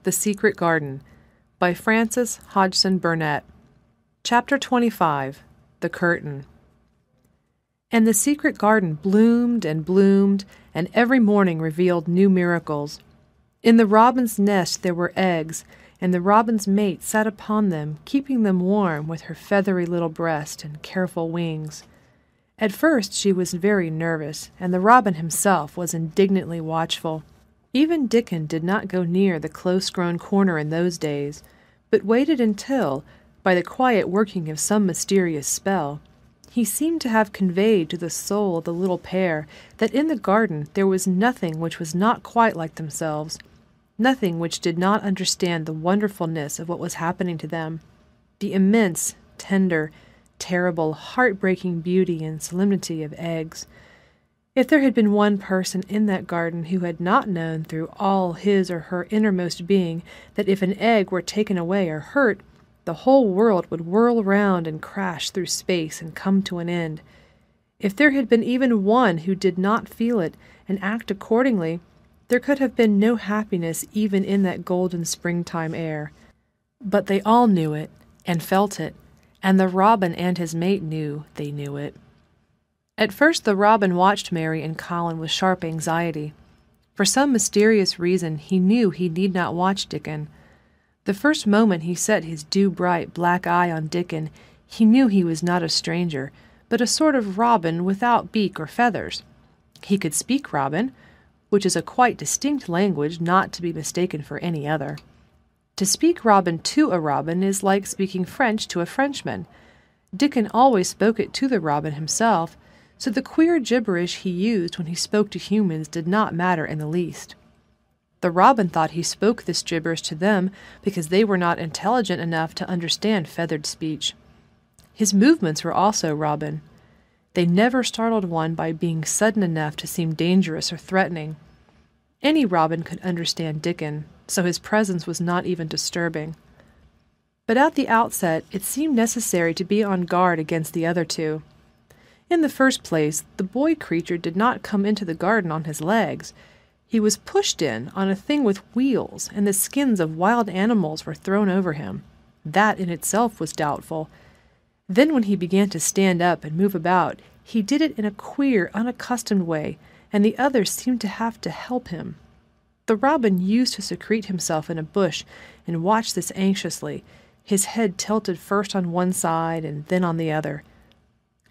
The Secret Garden by Frances Hodgson Burnett. Chapter 25. The Curtain. And the secret garden bloomed and bloomed, and every morning revealed new miracles. In the robin's nest there were eggs, and the robin's mate sat upon them, keeping them warm with her feathery little breast and careful wings. At first she was very nervous, and the robin himself was indignantly watchful. Even Dickon did not go near the close-grown corner in those days, but waited until, by the quiet working of some mysterious spell, he seemed to have conveyed to the soul of the little pair that in the garden there was nothing which was not quite like themselves, nothing which did not understand the wonderfulness of what was happening to them, the immense, tender, terrible, heart-breaking beauty and solemnity of eggs. If there had been one person in that garden who had not known through all his or her innermost being that if an egg were taken away or hurt, the whole world would whirl round and crash through space and come to an end. If there had been even one who did not feel it and act accordingly, there could have been no happiness even in that golden springtime air. But they all knew it and felt it, and the robin and his mate knew they knew it. At first the robin watched Mary and Colin with sharp anxiety. For some mysterious reason he knew he need not watch Dickon. The first moment he set his dew-bright black eye on Dickon, he knew he was not a stranger, but a sort of robin without beak or feathers. He could speak robin, which is a quite distinct language not to be mistaken for any other. To speak robin to a robin is like speaking French to a Frenchman. Dickon always spoke it to the robin himself, so the queer gibberish he used when he spoke to humans did not matter in the least. The robin thought he spoke this gibberish to them because they were not intelligent enough to understand feathered speech. His movements were also robin. They never startled one by being sudden enough to seem dangerous or threatening. Any robin could understand Dickon, so his presence was not even disturbing. But at the outset it seemed necessary to be on guard against the other two. In the first place, the boy creature did not come into the garden on his legs. He was pushed in on a thing with wheels, and the skins of wild animals were thrown over him. That in itself was doubtful. Then when he began to stand up and move about, he did it in a queer, unaccustomed way, and the others seemed to have to help him. The robin used to secrete himself in a bush and watch this anxiously, his head tilted first on one side and then on the other.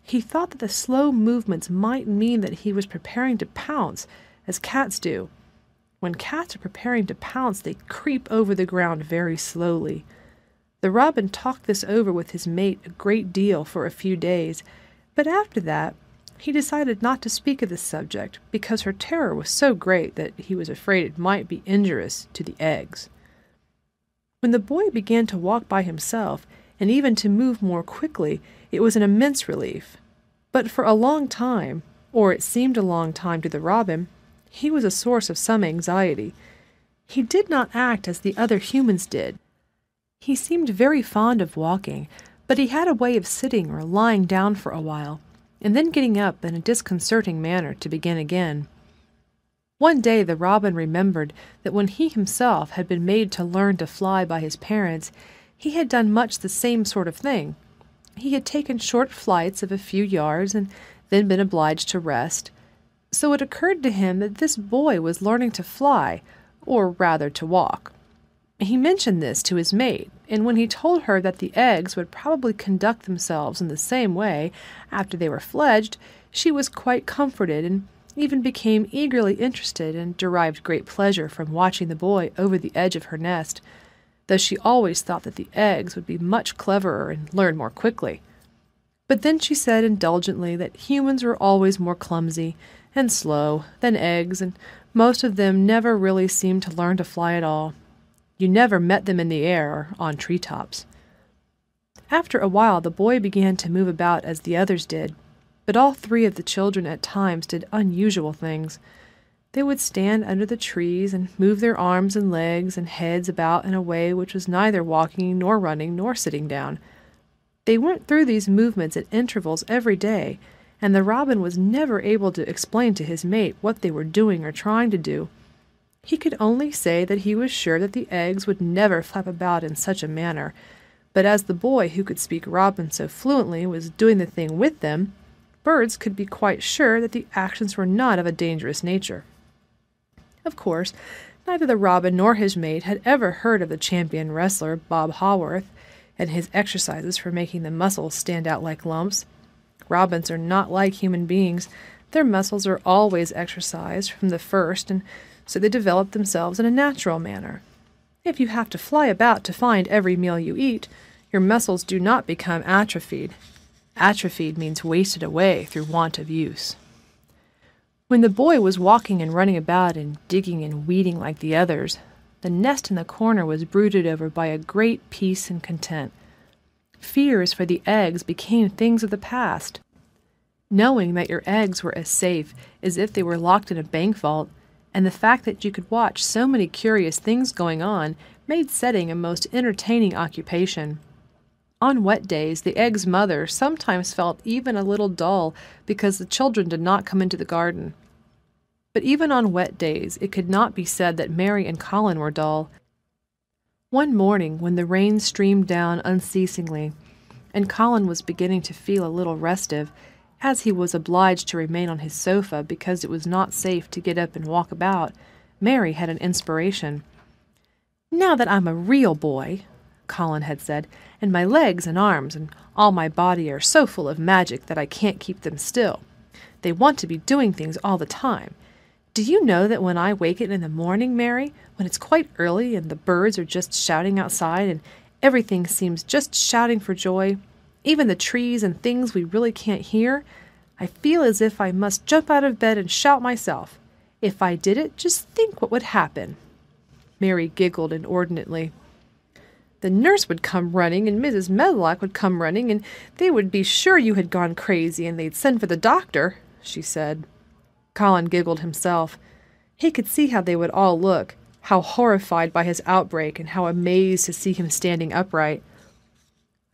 He thought that the slow movements might mean that he was preparing to pounce, as cats do. When cats are preparing to pounce, they creep over the ground very slowly. The robin talked this over with his mate a great deal for a few days, but after that he decided not to speak of this subject, because her terror was so great that he was afraid it might be injurious to the eggs. When the boy began to walk by himself, and even to move more quickly, it was an immense relief. But for a long time, or it seemed a long time to the robin, he was a source of some anxiety. He did not act as the other humans did. He seemed very fond of walking, but he had a way of sitting or lying down for a while, and then getting up in a disconcerting manner to begin again. One day the robin remembered that when he himself had been made to learn to fly by his parents, he had done much the same sort of thing. He had taken short flights of a few yards and then been obliged to rest. So it occurred to him that this boy was learning to fly, or rather to walk. He mentioned this to his mate, and when he told her that the eggs would probably conduct themselves in the same way after they were fledged, she was quite comforted and even became eagerly interested and derived great pleasure from watching the boy over the edge of her nest, though she always thought that the eggs would be much cleverer and learn more quickly. But then she said indulgently that humans were always more clumsy and slow than eggs, and most of them never really seemed to learn to fly at all. You never met them in the air or on tree-tops. After a while the boy began to move about as the others did, but all three of the children at times did unusual things. They would stand under the trees and move their arms and legs and heads about in a way which was neither walking nor running nor sitting down. They went through these movements at intervals every day, and the robin was never able to explain to his mate what they were doing or trying to do. He could only say that he was sure that the eggs would never flap about in such a manner, but as the boy who could speak robin so fluently was doing the thing with them, birds could be quite sure that the actions were not of a dangerous nature. Of course, neither the robin nor his mate had ever heard of the champion wrestler, Bob Haworth, and his exercises for making the muscles stand out like lumps. Robins are not like human beings. Their muscles are always exercised from the first, and so they develop themselves in a natural manner. If you have to fly about to find every meal you eat, your muscles do not become atrophied. Atrophied means wasted away through want of use. When the boy was walking and running about and digging and weeding like the others, the nest in the corner was brooded over by a great peace and content. Fears for the eggs became things of the past. Knowing that your eggs were as safe as if they were locked in a bank vault, and the fact that you could watch so many curious things going on made setting a most entertaining occupation. On wet days, the egg's mother sometimes felt even a little dull because the children did not come into the garden. But even on wet days, it could not be said that Mary and Colin were dull. One morning, when the rain streamed down unceasingly, and Colin was beginning to feel a little restive, as he was obliged to remain on his sofa because it was not safe to get up and walk about, Mary had an inspiration. "Now that I'm a real boy," Colin had said, "and my legs and arms and all my body are so full of magic that I can't keep them still. They want to be doing things all the time. Do you know that when I waken in the morning, Mary, when it's quite early and the birds are just shouting outside and everything seems just shouting for joy, even the trees and things we really can't hear, I feel as if I must jump out of bed and shout myself. If I did it, just think what would happen." Mary giggled inordinately. "The nurse would come running, and Mrs. Medlock would come running, and they would be sure you had gone crazy, and they'd send for the doctor," she said. Colin giggled himself. He could see how they would all look, how horrified by his outbreak, and how amazed to see him standing upright.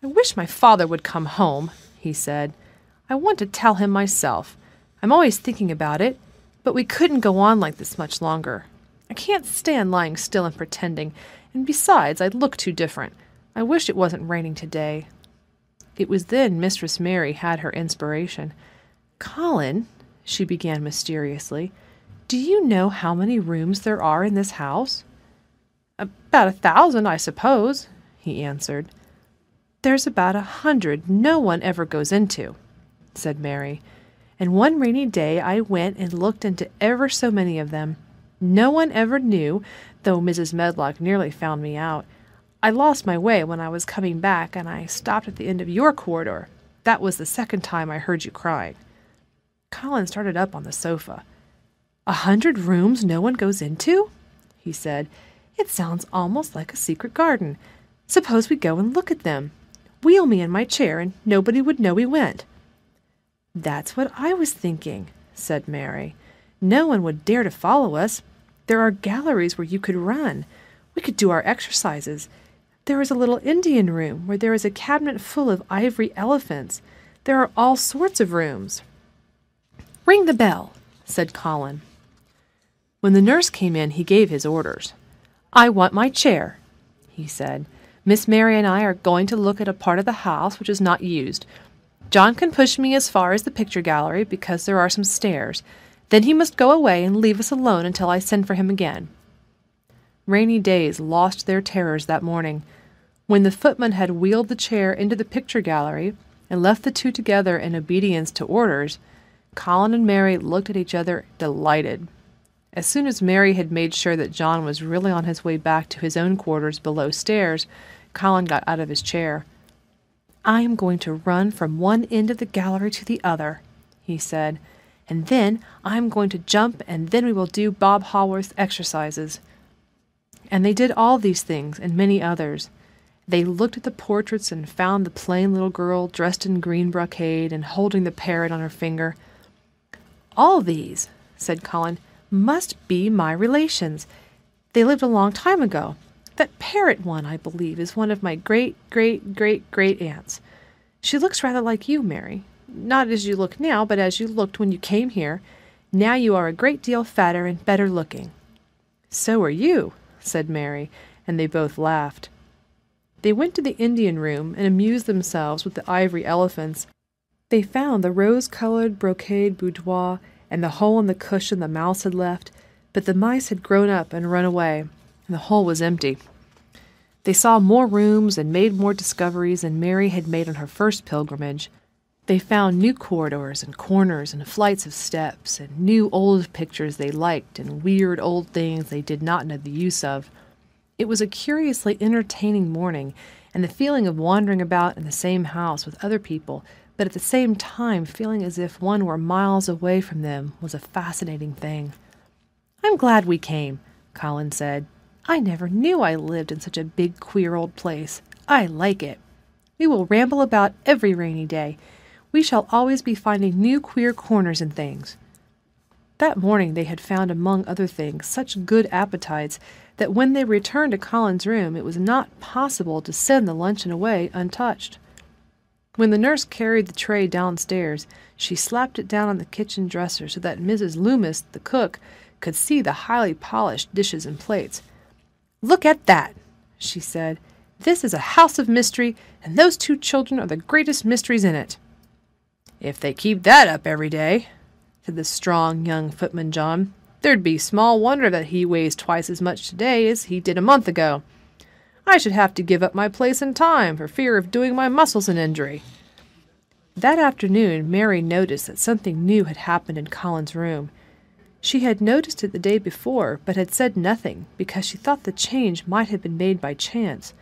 "I wish my father would come home," he said. "I want to tell him myself. I'm always thinking about it, but we couldn't go on like this much longer. I can't stand lying still and pretending, and besides, I'd look too different. I wish it wasn't raining today." It was then Mistress Mary had her inspiration. "Colin," she began mysteriously, "do you know how many rooms there are in this house?" "About 1,000, I suppose," he answered. "There's about 100 no one ever goes into," said Mary, "and one rainy day I went and looked into ever so many of them. No one ever knew, though Mrs. Medlock nearly found me out. I lost my way when I was coming back, and I stopped at the end of your corridor. That was the second time I heard you crying." Colin started up on the sofa. 100 rooms no one goes into?" he said. "It sounds almost like a secret garden. Suppose we go and look at them. Wheel me in my chair, and nobody would know we went." "That's what I was thinking," said Mary. "No one would dare to follow us. There are galleries where you could run. We could do our exercises. There is a little Indian room where there is a cabinet full of ivory elephants. There are all sorts of rooms." "Ring the bell," said Colin. When the nurse came in, he gave his orders. "I want my chair," he said. "Miss Mary and I are going to look at a part of the house which is not used. John can push me as far as the picture gallery because there are some stairs. Then he must go away and leave us alone until I send for him again." Rainy days lost their terrors that morning. When the footman had wheeled the chair into the picture gallery and left the two together in obedience to orders, Colin and Mary looked at each other delighted. As soon as Mary had made sure that John was really on his way back to his own quarters below stairs, Colin got out of his chair. "I am going to run from one end of the gallery to the other," he said, "and then I am going to jump, and then we will do Bob Haworth's exercises." And they did all these things and many others. They looked at the portraits and found the plain little girl dressed in green brocade and holding the parrot on her finger. "All these," said Colin, "must be my relations. They lived a long time ago. That parrot one, I believe, is one of my great-great-great-great-aunts. She looks rather like you, Mary. Not as you look now, but as you looked when you came here. Now you are a great deal fatter and better looking." "So are you," said Mary, and they both laughed. They went to the Indian room and amused themselves with the ivory elephants. They found the rose-colored brocade boudoir and the hole in the cushion the mouse had left, but the mice had grown up and run away, and the hole was empty. They saw more rooms and made more discoveries than Mary had made on her first pilgrimage. They found new corridors and corners and flights of steps, and new old pictures they liked and weird old things they did not know the use of. It was a curiously entertaining morning, and the feeling of wandering about in the same house with other people, but at the same time feeling as if one were miles away from them, was a fascinating thing. "I'm glad we came," Colin said. "I never knew I lived in such a big, queer old place. I like it. We will ramble about every rainy day. We shall always be finding new queer corners and things." That morning they had found among other things such good appetites that when they returned to Colin's room it was not possible to send the luncheon away untouched. When the nurse carried the tray downstairs, she slapped it down on the kitchen dresser so that Mrs. Loomis, the cook, could see the highly polished dishes and plates. "Look at that," she said. "This is a house of mystery, and those two children are the greatest mysteries in it." "If they keep that up every day," said the strong young footman John, "there'd be small wonder that he weighs twice as much today as he did a month ago. I should have to give up my place in time for fear of doing my muscles an injury." That afternoon Mary noticed that something new had happened in Colin's room. She had noticed it the day before, but had said nothing, because she thought the change might have been made by chance.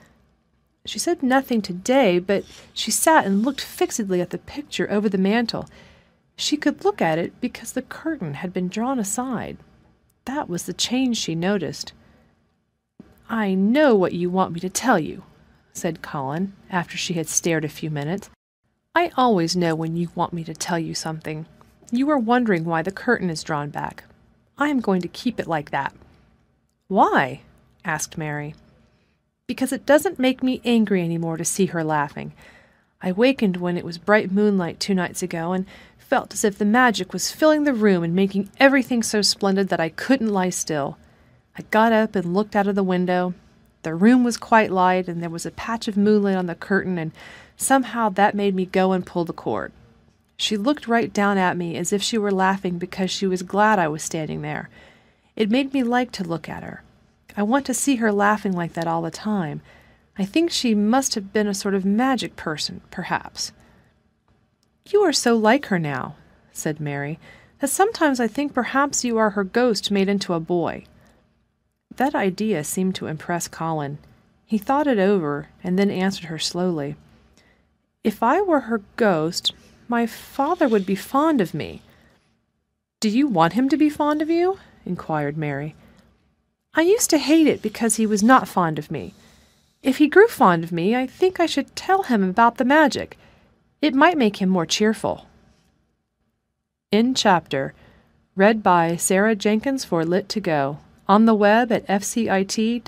She said nothing today, but she sat and looked fixedly at the picture over the mantel. She could look at it because the curtain had been drawn aside. That was the change she noticed. "I know what you want me to tell you," said Colin, after she had stared a few minutes. "I always know when you want me to tell you something. You are wondering why the curtain is drawn back. I am going to keep it like that." "Why?" asked Mary. "Because it doesn't make me angry any more to see her laughing. I wakened when it was bright moonlight 2 nights ago, and felt as if the magic was filling the room and making everything so splendid that I couldn't lie still. I got up and looked out of the window. The room was quite light, and there was a patch of moonlight on the curtain, and somehow that made me go and pull the cord. She looked right down at me as if she were laughing because she was glad I was standing there. It made me like to look at her. I want to see her laughing like that all the time. I think she must have been a sort of magic person, perhaps." "You are so like her now," said Mary, "that sometimes I think perhaps you are her ghost made into a boy." That idea seemed to impress Colin. He thought it over, and then answered her slowly. "If I were her ghost, my father would be fond of me." "Do you want him to be fond of you?" inquired Mary. "I used to hate it because he was not fond of me. If he grew fond of me, I think I should tell him about the magic. It might make him more cheerful." End chapter. Read by Sarah Jenkins for Lit2Go. On the web at fcit.usf.edu.